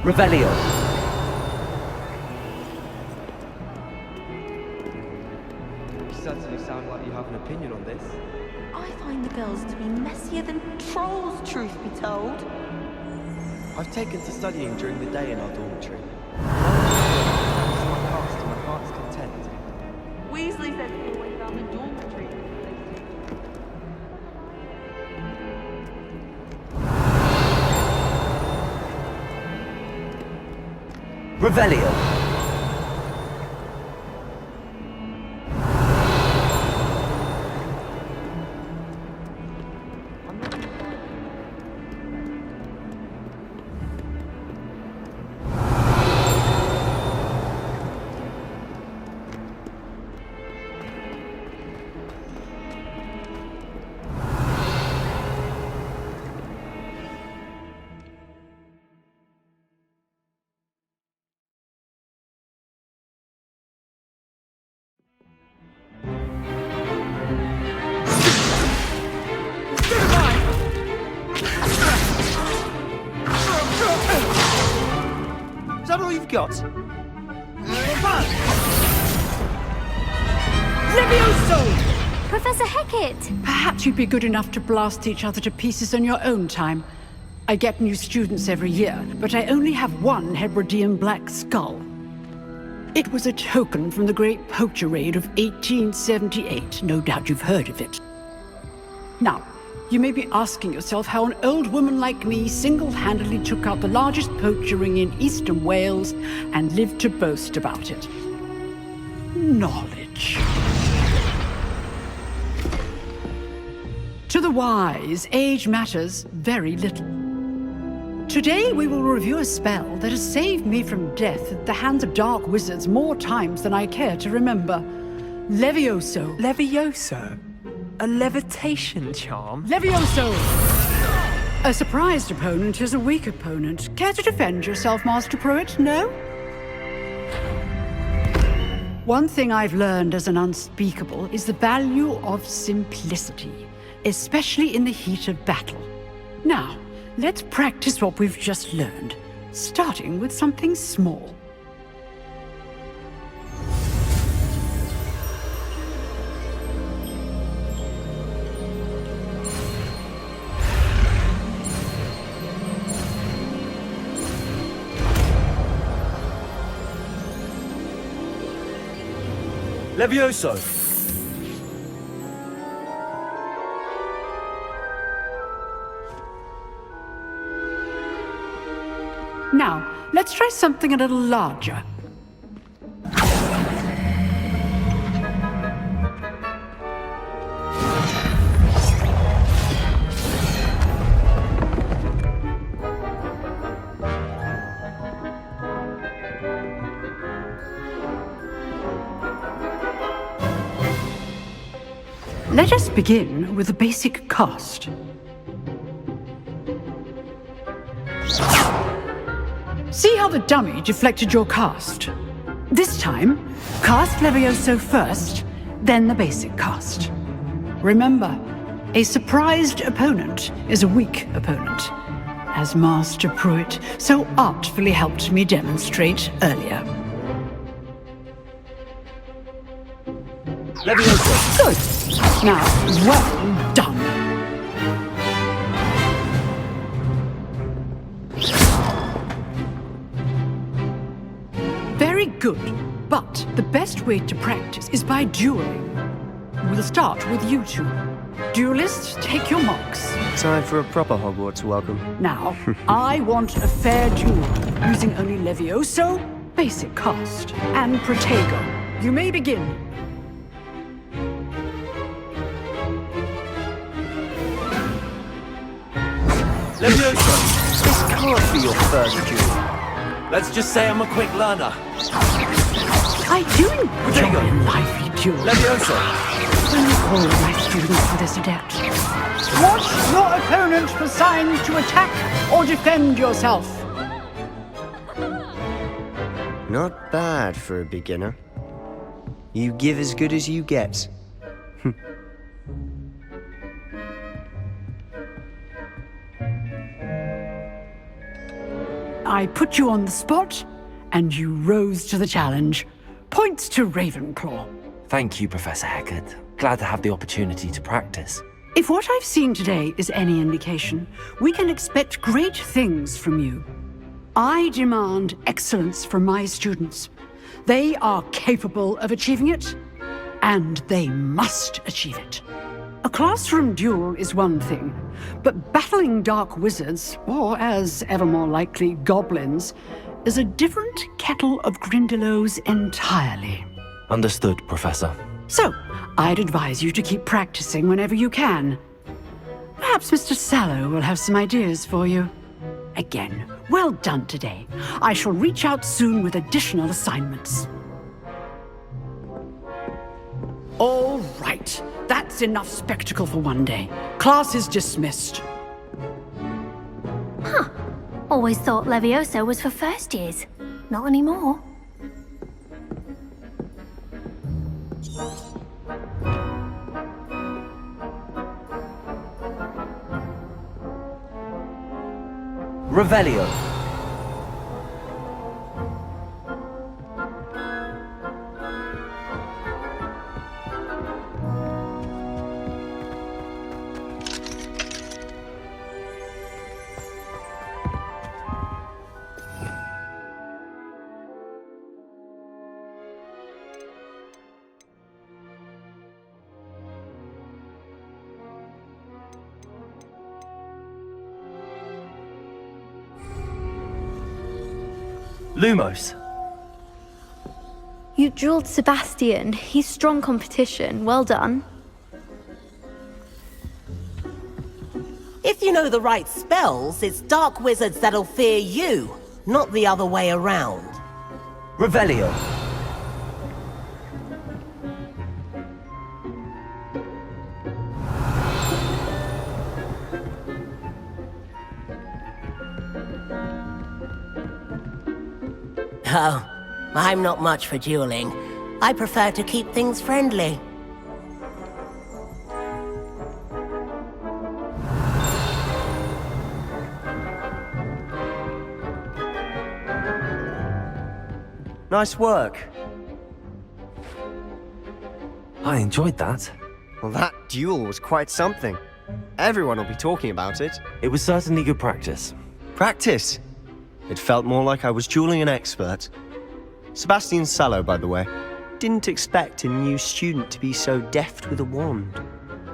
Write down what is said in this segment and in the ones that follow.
Revelio. You certainly sound like you have an opinion on this. I find the girls to be messier than trolls, truth be told. I've taken to studying during the day in our dormitory. Practice my cast to my heart's content. Weasley said he always found the dormitory. Revelio. Is that all you've got? Levioso! Professor Hecat! Perhaps you'd be good enough to blast each other to pieces on your own time. I get new students every year, but I only have one Hebridean black skull. It was a token from the Great Poacher Raid of 1878. No doubt you've heard of it. Now, you may be asking yourself how an old woman like me single-handedly took out the largest poacher ring in eastern Wales and lived to boast about it. Knowledge. To the wise, age matters very little. Today we will review a spell that has saved me from death at the hands of dark wizards more times than I care to remember. Levioso. Levioso? A levitation charm? Levioso! A surprised opponent is a weak opponent. Care to defend yourself, Master Pruitt? No? One thing I've learned as an unspeakable is the value of simplicity, especially in the heat of battle. Now, let's practice what we've just learned, starting with something small. Levioso. Now, let's try something a little larger. Let us begin with the basic cast. See how the dummy deflected your cast? This time, cast Levioso first, then the basic cast. Remember, a surprised opponent is a weak opponent, as Master Pruitt so artfully helped me demonstrate earlier. Levioso. Good. Now, well done. Very good, but the best way to practice is by dueling. We'll start with you two. Duelists, take your marks. Time for a proper Hogwarts welcome. Now, I want a fair duel, using only Levioso, basic cast, and Protego. You may begin. Levioso. This can't be your first duel. Let's just say I'm a quick learner. I do enjoy a lively duel. Levioso. Only all my students are this adept. Watch your opponent for signs to attack or defend yourself. Not bad for a beginner. You give as good as you get. I put you on the spot, and you rose to the challenge. Points to Ravenclaw. Thank you, Professor Hecat. Glad to have the opportunity to practice. If what I've seen today is any indication, we can expect great things from you. I demand excellence from my students. They are capable of achieving it, and they must achieve it. A classroom duel is one thing, but battling dark wizards, or as ever more likely, goblins, is a different kettle of Grindylows entirely. Understood, Professor. So, I'd advise you to keep practicing whenever you can. Perhaps Mr. Sallow will have some ideas for you. Again, well done today. I shall reach out soon with additional assignments. All right, that's enough spectacle for one day. Class is dismissed. Always thought Levioso was for first years. Not anymore. Revelio. Lumos. You dueled Sebastian. He's strong competition. Well done. If you know the right spells, it's dark wizards that'll fear you, not the other way around. Revelio. Oh, I'm not much for dueling. I prefer to keep things friendly. Nice work. I enjoyed that. Well, that duel was quite something. Everyone will be talking about it. It was certainly good practice. Practice. It felt more like I was dueling an expert. Sebastian Sallow, by the way. Didn't expect a new student to be so deft with a wand.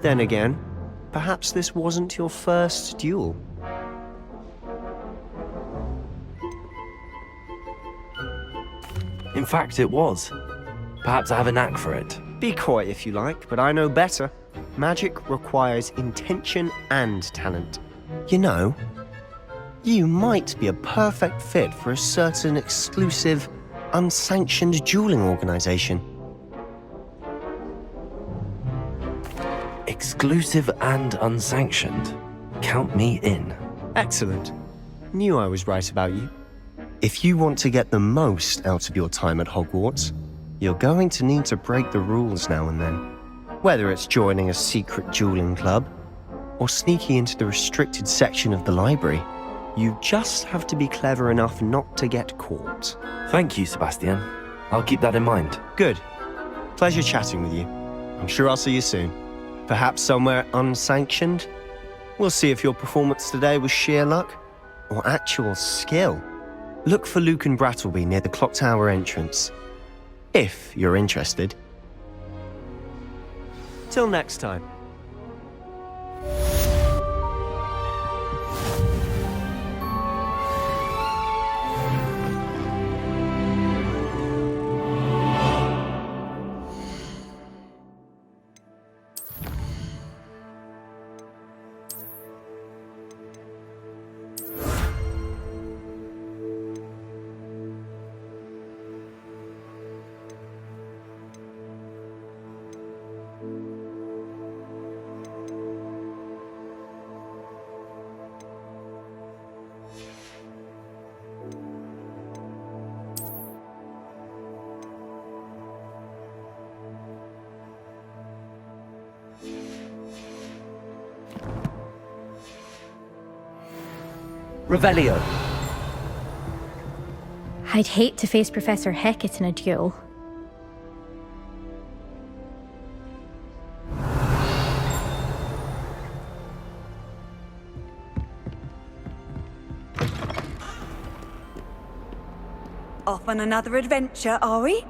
Then again, perhaps this wasn't your first duel. In fact, it was. Perhaps I have a knack for it. Be coy if you like, but I know better. Magic requires intention and talent. You know, you might be a perfect fit for a certain exclusive, unsanctioned dueling organization. Exclusive and unsanctioned. Count me in. Excellent. Knew I was right about you. If you want to get the most out of your time at Hogwarts, you're going to need to break the rules now and then. Whether it's joining a secret dueling club, or sneaking into the restricted section of the library, you just have to be clever enough not to get caught. Thank you, Sebastian. I'll keep that in mind. Good. Pleasure chatting with you. I'm sure I'll see you soon. Perhaps somewhere unsanctioned? We'll see if your performance today was sheer luck or actual skill. Look for Lucan Brattleby near the Clock Tower entrance, if you're interested. Till next time. Revelio. I'd hate to face Professor Hecat in a duel. Off on another adventure, are we?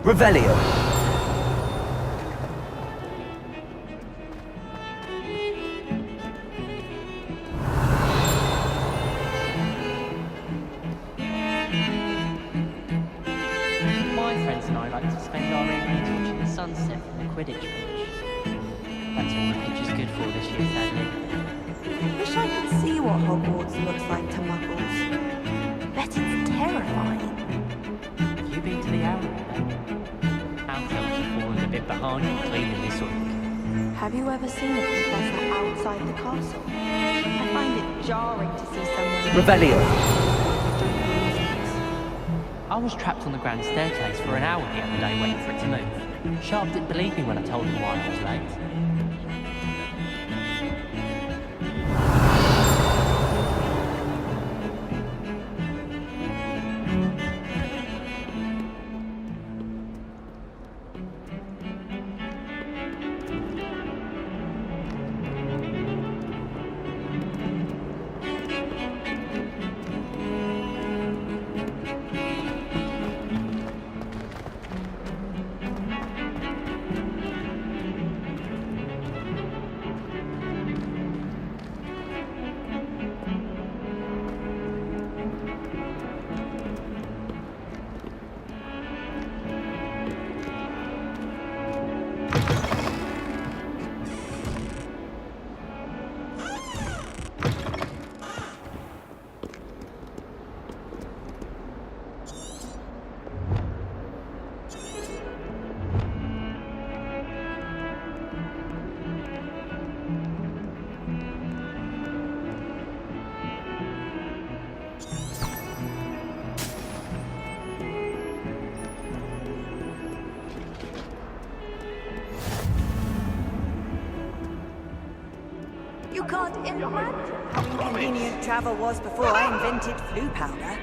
Revelio. My friends and I like to spend our evenings watching the sunset from the Quidditch pitch. That's all the pitch is good for this year, sadly. Wish I could see what Hogwarts looks like to Muggles. Bet it's terrifying. Have you been to the Owlery then? House elves have fallen a bit behind in cleaning this week. Have you ever seen a professor outside the castle? I find it jarring to see someone Revelio. I was trapped on the grand staircase for an hour the other day waiting for it to move. Sharp didn't believe me when I told him why I was late. You can't imagine how inconvenient travel was before I invented flu powder.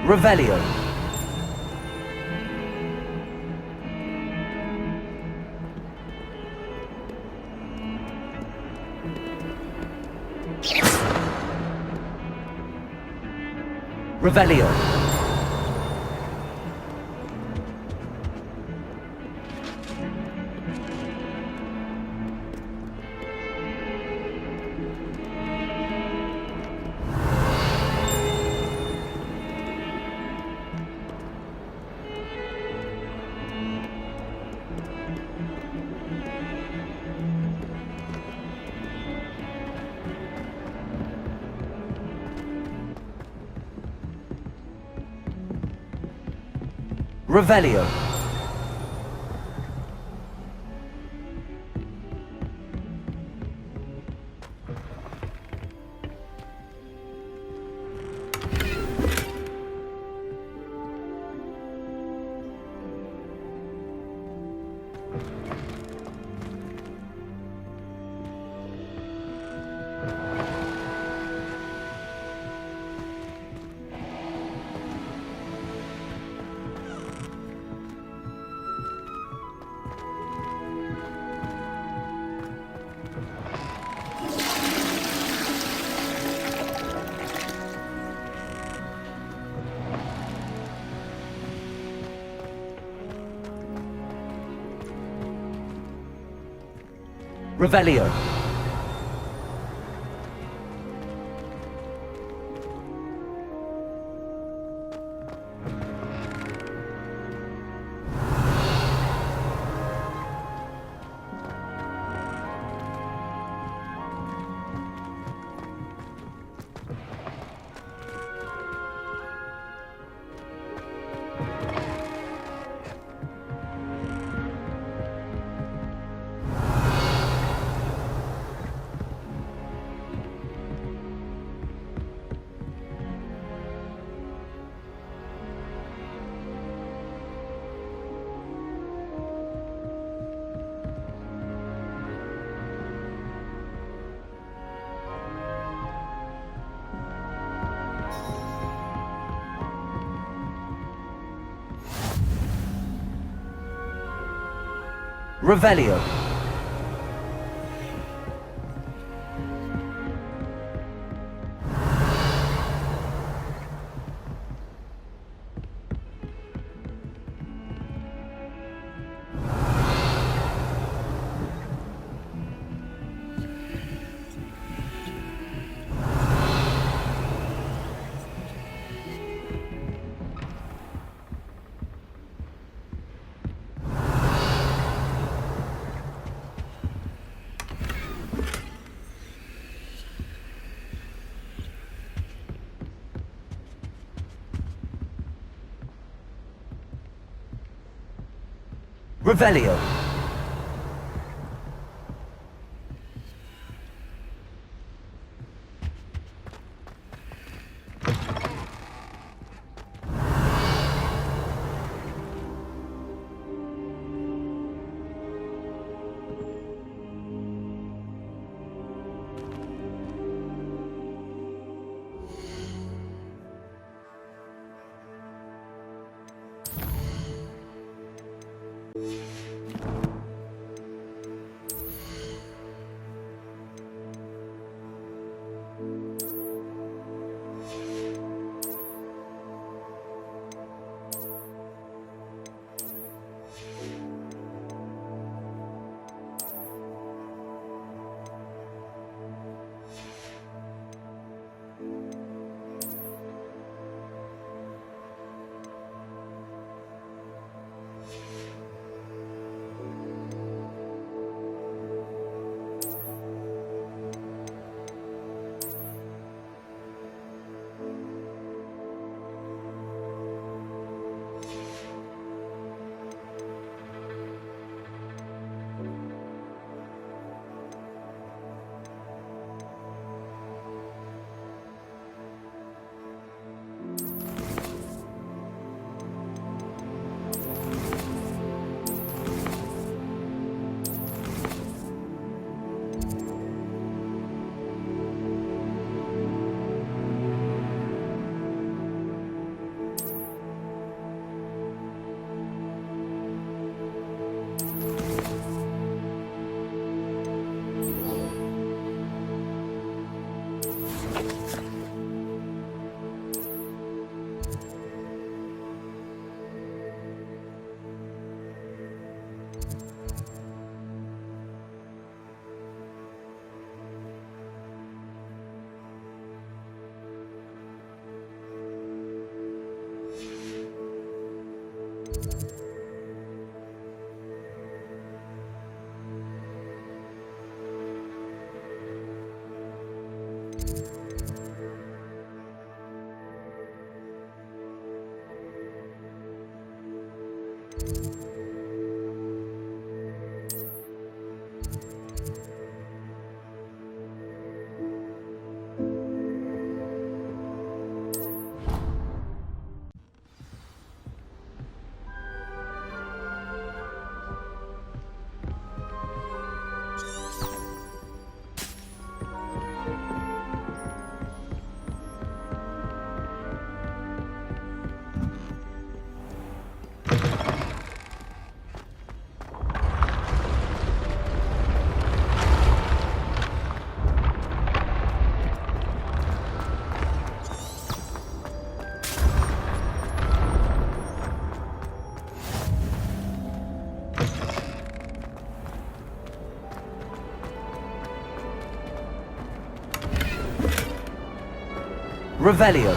Revelio. Revelio. Revelio. Revelio. Revelio. Revelio. Revelio.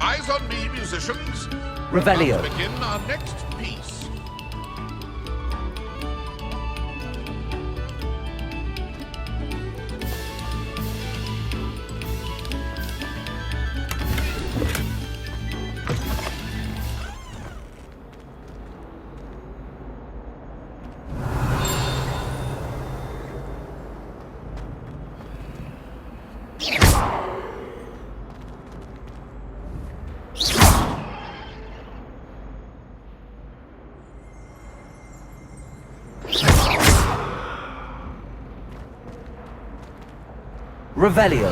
Eyes on me, musicians. Revelio. Let's begin our next piece. Revelio.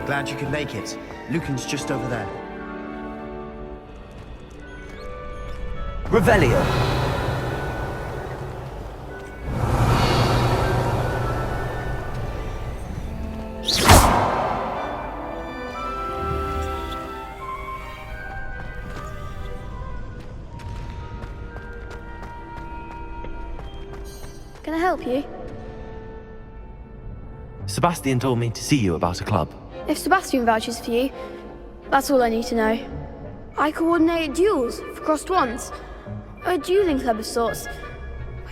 Glad you could make it. Lucan's just over there. Revelio. Can I help you? Sebastian told me to see you about a club. If Sebastian vouches for you, that's all I need to know. I coordinate duels for crossed wands. A dueling club of sorts.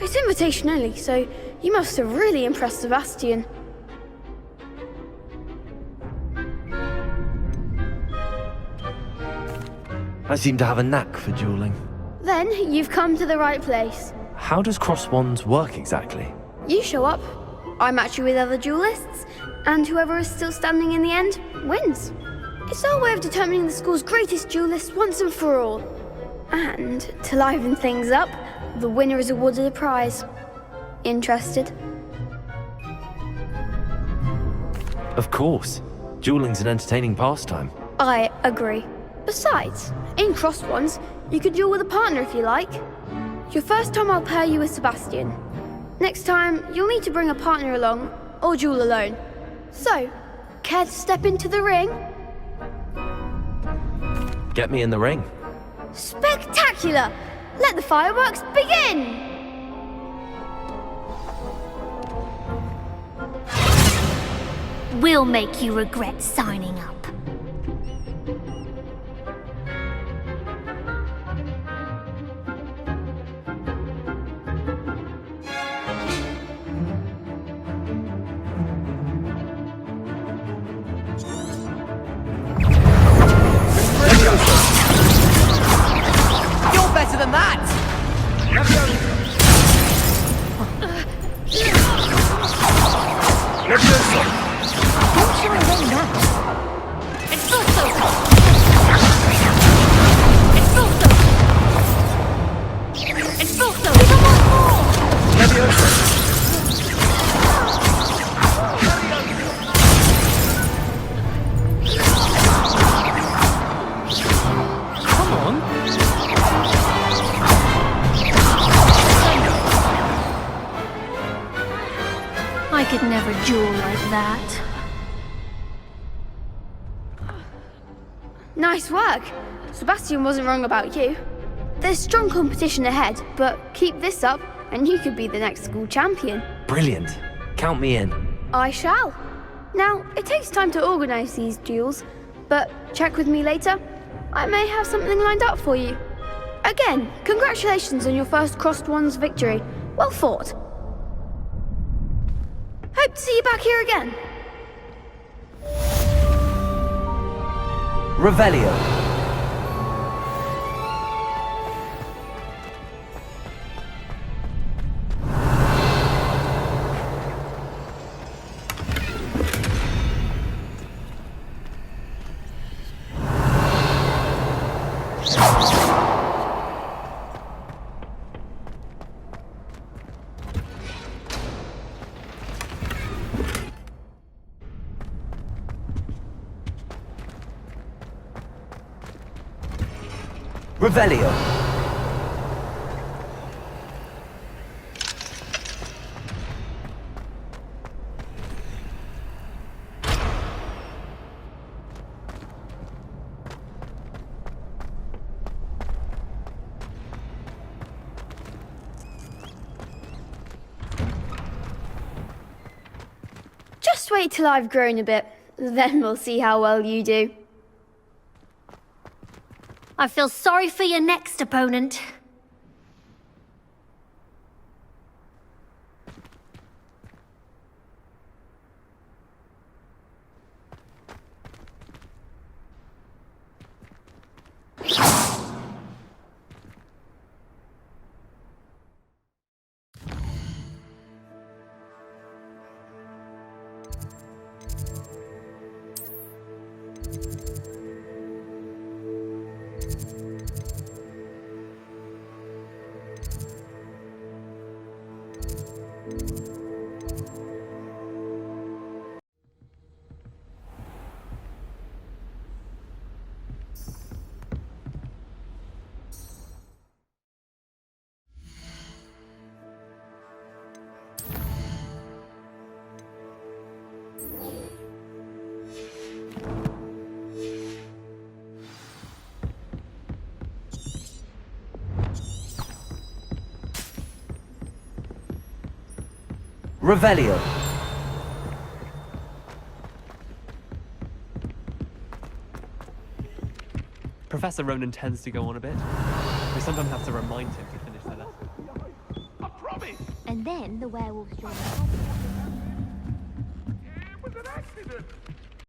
It's invitation only, so you must have really impressed Sebastian. I seem to have a knack for dueling. Then you've come to the right place. How does cross wands work exactly? You show up, I match you with other duelists, and whoever is still standing in the end wins. It's our way of determining the school's greatest duelist once and for all. And to liven things up, the winner is awarded a prize. Interested? Of course. Dueling's an entertaining pastime. I agree. Besides, in crossed ones, you could duel with a partner if you like. Your first time I'll pair you with Sebastian. Next time, you'll need to bring a partner along, or duel alone. So, care to step into the ring? Get me in the ring. Spectacular! Let the fireworks begin! We'll make you regret signing up. You're better than that! Don't try running now. It's also... It's also... Come on. I could never duel like that. Nice work! Sebastian wasn't wrong about you. There's strong competition ahead, but keep this up and you could be the next school champion. Brilliant. Count me in. I shall. Now, it takes time to organise these duels, but check with me later. I may have something lined up for you. Again, congratulations on your first Crossed Wands victory. Well fought. Hope to see you back here again. Revelio. Revelio. Just Just wait till I've grown a bit. Then we'll see how well you do. I feel sorry for your next opponent. Revelio. Professor Ronan tends to go on a bit. We sometimes have to remind him to finish their lesson. A promise! And then the werewolves join the